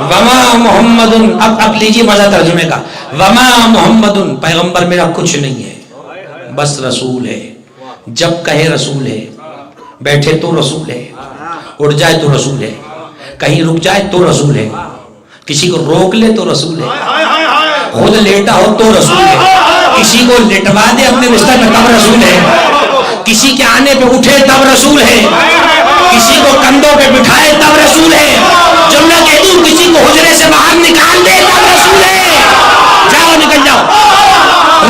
وما محمد، اب لیجیے مزہ ترجمے کا. وما محمد، پیغمبر میرا کچھ نہیں ہے، بس رسول ہے. جب کہے رسول ہے، بیٹھے تو رسول ہے، اٹھ جائے تو رسول ہے، کہیں رک جائے تو رسول ہے، کسی کو روک لے تو رسول ہے، خود لیٹا ہو تو رسول ہے، کسی کو لٹوا دے اپنے بستر میں تب رسول ہے، کسی کے آنے پہ اٹھے تب رسول ہے، کسی کو کندھوں پہ بٹھائے تب رسول ہے، جملہ کہہ دوں کسی کو حجرے سے باہر نکال دے تب رسول ہے. جاؤ نکل جاؤ،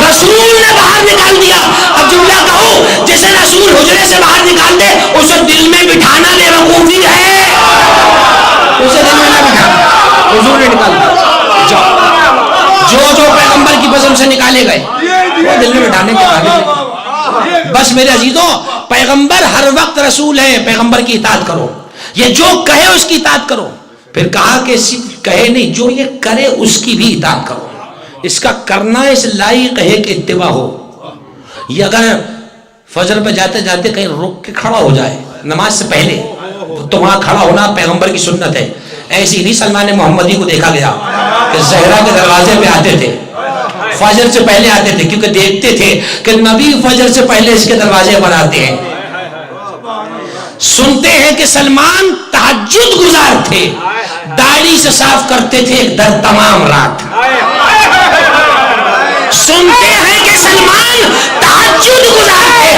رسول نے باہر نکال دیا. اب جملہ کہو جیسے رسول حجرے سے باہر نکال دے، اسے دل میں بٹھانا بے وقوفی ہے، اسے دل میں نہ بٹھانا، حضور نے نکال دیا. جاؤ، جو پیغمبر کی بزم سے نکالے گئے وہ دل میں بٹھانے کے قابل نہیں. بس میرے عزیزوں، پیغمبر ہر وقت رسول ہے، پیغمبر کی اطاعت کرو، یہ جو کہے اس کی اطاعت کرو. پھر کہا کہ صرف کہے نہیں، جو یہ کرے اس کی بھی اطاعت کرو. اس کا کرنا اس لائق ہے کہ اتباع ہو. یہ اگر فجر پہ جاتے جاتے کہیں رک کے کھڑا ہو جائے نماز سے پہلے، تو وہاں کھڑا ہونا پیغمبر کی سنت ہے. ایسی نہیں سلمان محمدی کو دیکھا گیا کہ زہرا کے دروازے پہ آتے تھے، فجر سے پہلے آتے تھے، کیونکہ دیکھتے تھے کہ نبی فجر سے پہلے اس کے دروازے پر آتے ہیں. سنتے ہیں کہ سلمان تہجد گزار تھے، داڑھی سے صاف کرتے تھے ایک در تمام رات. سنتے ہیں کہ سلمان تہجد گزار تھے،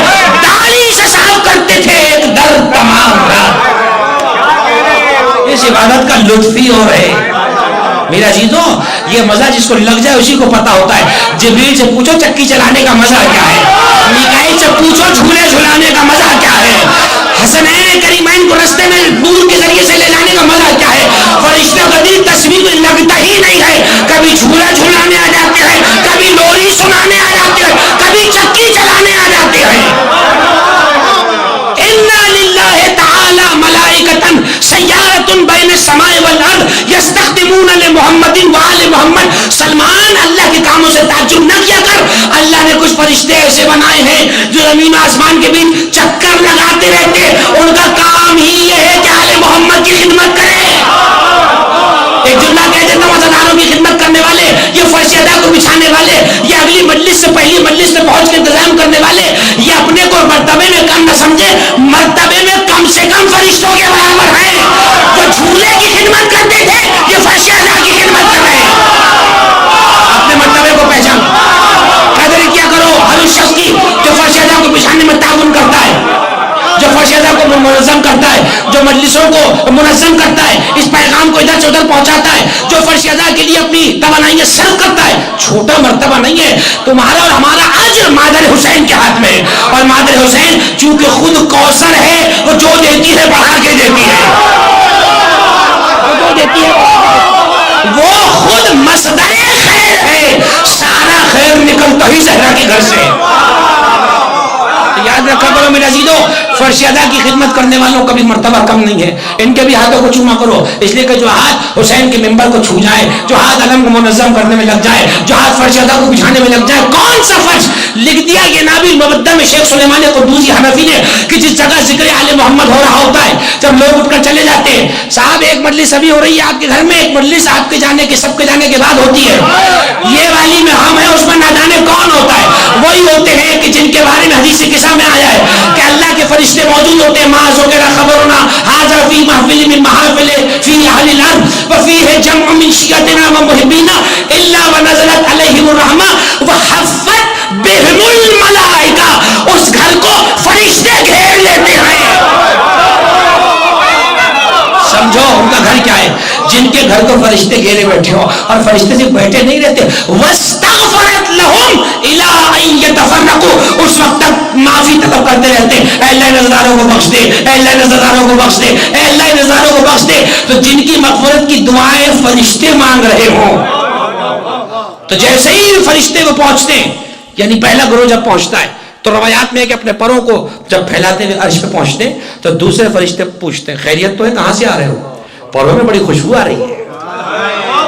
داڑھی سے صاف کرتے تھے ایک در تمام رات. اس عبادت کا لطف ہی اور ہے میرا عزیزوں. یہ مزہ جس کو لگ جائے اسی کو پتا ہوتا ہے. جبریل سے پوچھو چکی چلانے کا مزہ کیا ہے، میکائیل سے پوچھو جھولے جھلانے کا مزہ کیا ہے، حسنین کریمین کو رستے میں نور کے ذریعے سے لے جانے کا مزہ کیا ہے. فرشتہ قدیر تصویر میں لگتا ہی نہیں ہے، کبھی جھولا جھلانے آ جاتے ہیں، کبھی لوری سنانے آ جاتے ہیں، کبھی چکی چلانے آ جاتے ہیں. اِنَّا لِلَّهِ تَعَالَى مَلَائِكَةً سَيَّارَةٌ بَيْنَ السَّمَاءِ وَالْأَرْضِ يَسْتَخْدِمُونَ لِمُحَمَّدٍ وَآلِ محمد. سلمان اللہ کے کاموں سے تعجب نہ کیا کر. اللہ نے کچھ فرشتے ایسے بنائے ہیں جو زمین و آسمان کے بیچ چکر لگاتے رہتے، ان کا کام ہی یہ ہے کہ آل محمد کی خدمت کرے. ایک جملہ کہہ دیتا ہوں، عزاداروں کی خدمت کرنے والے، یہ فرش ادا کو بچھانے والے، یہ اگلی مجلس سے پہلی مجلس میں پہنچ کے انتظام کرنے والے، یہ اپنے کو مرتبے میں کم نہ سمجھے، مرتبے میں کم سے کم فرشتوں کے برابر ہیں. جو جھولے کی خدمت کرتے تھے یہ فرش ادا کی خدمت کر رہے ہیں. اپنے مرتبے کو پہچان، قدر کیا کرو ہر اس شخص کی جو فرش ادا کو بچھانے میں تعاون کرتا ہے، جو فرش ادا کو منظم کرتا ہے، جو مجلسوں کو منظم کرتا ہے، اس پیغام کو ادھر سے ادھر پہنچاتا ہے، جو فرش ادا کے لیے اپنی توانائی صرف کرتا ہے. چھوٹا مرتبہ نہیں ہے. تمہارا اور ہمارا اجر مادر حسین کے ہاتھ میں ہے، اور مادر حسین چونکہ خود کوثر ہے، وہ جو دیتی ہے بڑھا کے دیتی ہے، جو دیتی ہے وہ خود مصدر خیر ہے. سارا خیر نکلتا ہی زہرا کے گھر سے. یاد رکھا کرو میرے عزیزو، فرش ادا کی خدمت کرنے والوں کا بھی مرتبہ کم نہیں ہے. ان کے بھی ہاتھوں کو چوما کرو، اس لیے کہ جو ہاتھ حسین کے ممبر کو چھو جائے، جو ہاتھ علم کو منظم کرنے میں لگ جائے، جو ہاتھ فرش ادا کو بچھانے میں لگ جائے، کون سا فرش لکھ دیا یہ نابل مبدہ میں شیخ سلیمان قدوسی حنفی نے کہ جس جگہ ذکر آل محمد ہو رہا ہوتا ہے، جب لوگ اٹھ کر چلے جاتے ہیں، صاحب ایک مجلس ابھی ہو رہی ہے آپ کے گھر میں، ایک مجلس آپ کے جانے کے سب کے جانے کے بعد ہوتی ہے، یہ والی میں ہم ہیں، اس میں نہ جانے کون ہوتا ہے. وہی ہوتے ہیں کہ جن کے بارے میں حدیث قصہ میں آیا ہے کہ اللہ کے فرشتے موجود ہوتے ہیں. معاذ وغیرہ خبرنا حاضر فی محفل من محافل فی اہل الارض وفیہ جمع من شیعتنا ومحبینا الا ونزلت علیہم الرحمہ وحفت بہم الملائکہ. اس گھر کو فرشتے گھیر لیتے ہیں. سمجھو ان کا گھر کیا ہے، جن کے گھر کو فرشتے گھیرے بیٹھے ہو. اور فرشتے صرف بیٹھے نہیں رہتے، واستغفرت لهم الى ان يتفرقوا، اس وقت تک معافی طلب کرتے رہتے، اے اللہ نظاروں کو بخش دے، اے اللہ نظاروں کو بخش دے، اے اللہ نظاروں کو بخش دے. تو جن کی مغفرت کی دعائیں فرشتے مانگ رہے ہوں، تو جیسے ہی فرشتے وہ پہنچتے ہیں، یعنی پہلا گروہ جب پہنچتا ہے تو روایات میں ہے کہ اپنے پروں کو جب پھیلاتے ہوئے عرش پہ پہنچتے ہیں تو دوسرے فرشتے پوچھتے ہیں خیریت تو ہے، کہاں سے آ رہے ہو؟ پروں میں بڑی خوشبو آ رہی ہے.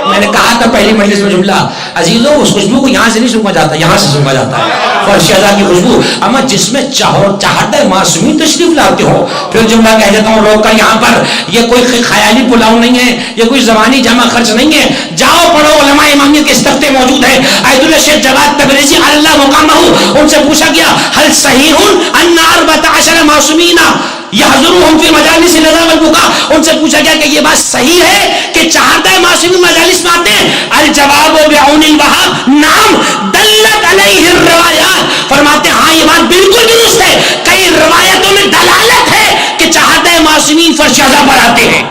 میں نے کہا تھا پہلی مجلس میں جملہ، عزیزوں اس خوشبو کو یہاں سے نہیں سونگا جاتا، یہاں سے سونگا جاتا ہے. فرش ازا کی خوشبو. اما جس میں چاہت معصومی تشریف لاتے ہو. پھر جملہ کہہ دیتا ہوں روک کر یہاں پر, یہ کوئی خیالی پلاؤ نہیں ہے, یہ کوئی زبانی جمع خرچ نہیں ہے. جاؤ پڑھو, علماء امامیت کے استفتے موجود ہیں. آیت اللہ شیخ جواد تبریزی اللہ مقامہ, ان سے پوچھا گیا هل صحیح ان 14 معصومین یحضرهم فی مجالس الرضا والبکا, ان سے پوچھا گیا کہ یہ بات صحیح ہے کہ 14 معصومین مجالس میں آتے ہیں؟ الجواب بعون الوهاب نعم دلت علیہ الروایات, فرماتے ہیں ہاں یہ بات بالکل درست ہے, کئی روایتوں میں دلالت ہے کہ 14 معصومین فرش ازا پر آتے ہیں.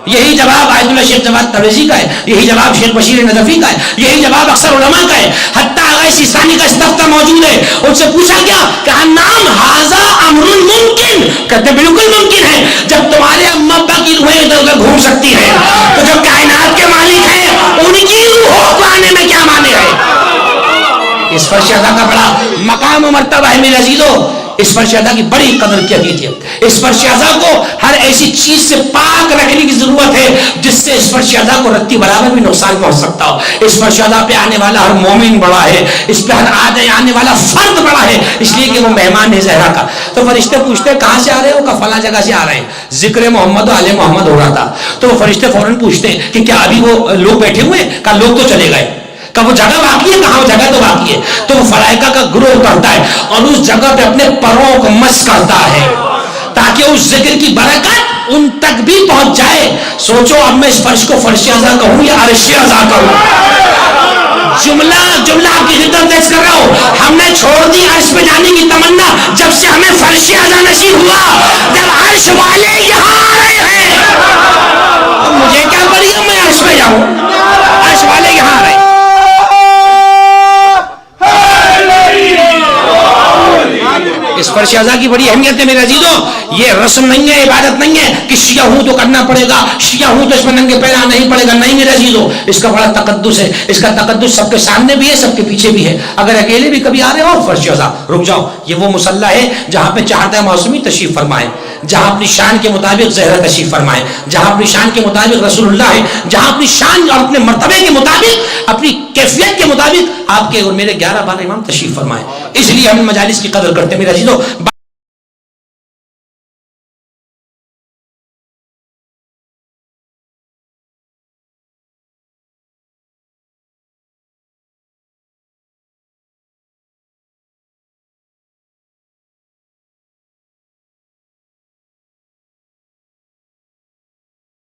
یہی جواب آیت اللہ شیخ جواد تبریزی کا ہے, یہی جواب شیخ بشیر نجفی کا ہے, یہی جواب اکثر علماء کا ہے. حتیٰ اغیث سیستانی کا استفتہ موجود ہے, ان سے پوچھا گیا کہ نام ھذا امر ممکن, کہتے بالکل ممکن ہے. جب تمہارے اما ابا کی روحیں ادھر ادھر گھوم سکتی ہیں تو جو کائنات کے مالک ہیں ان کی روحوں کو آنے میں کیا مانے ہے. اس فرش ازا کا بڑا مقام و مرتبہ ہے میرے عزیزو. اس فرش ازا کی بڑی قدر کیا کیجیے. اس فرش ازا کو ہر ایسی چیز سے پاک رکھنے کی ضرورت ہے جس سے اس فرش ازا کو رتی برابر بھی نقصان پہنچ سکتا ہو. اس فرش ازا پہ آنے والا ہر مومن بڑا ہے, اس پہ ہر آنے والا فرد بڑا ہے, اس لیے کہ وہ مہمان ہے زہرا کا. تو فرشتے پوچھتے کہاں سے آ رہے ہو, کہ فلاں جگہ سے آ رہے ہیں. ذکر محمد و آل محمد ہو رہا تھا تو وہ فرشتے فوراً پوچھتے ہیں کہ کیا ابھی وہ لوگ بیٹھے ہوئے ہیں, کہا لوگ تو چلے گئے. کہ وہ جگہ باقی ہے, کہاں وہ جگہ تو باقی ہے. تو وہ ملائکہ کا گروہ کرتا ہے اور اس جگہ پہ اپنے پروں کو مس کرتا ہے تاکہ اس ذکر کی برکت ان تک بھی پہنچ جائے. سوچو اب میں اس فرش کو فرش ازا کہوں یا عرش ازا کہوں. جملہ آپ کی خدمت پیش کر رہا ہوں. ہم نے چھوڑ دی عرش پہ جانے کی تمنا جب سے ہمیں فرش ازا نصیب ہوا, جب عرش والے یہاں آ رہے ہیں. اب مجھے کیا پڑی ہے میں عرش پہ جاؤں, عرش والے یہاں آ رہے ہیں. اس فرش ازا کی بڑی اہمیت ہے میرے عزیزوں. یہ رسم نہیں ہے, عبادت نہیں ہے کہ شیعہ ہوں تو کرنا پڑے گا, شیعہ ہوں تو اس میں ننگے پیر نہیں پڑے گا. نہیں میرے عزیزوں, اس کا بڑا تقدس ہے. اس کا تقدس سب کے سامنے بھی ہے, سب کے پیچھے بھی ہے. اگر اکیلے بھی کبھی آ رہے ہو فرش ازا رک جاؤ, یہ وہ مصلی ہے جہاں پہ 14 معصومی تشریف فرمائے, جہاں اپنی شان کے مطابق زہرا تشریف فرمائے, جہاں اپنی شان کے مطابق رسول اللہ ہے, جہاں اپنی شان اور اپنے مرتبے کے مطابق, اپنی کیفیت کے مطابق آپ کے اور میرے 11-12 امام تشریف فرمائے. اس لیے ہم مجالس کی قدر کرتے ہیں میرے عزیزوں.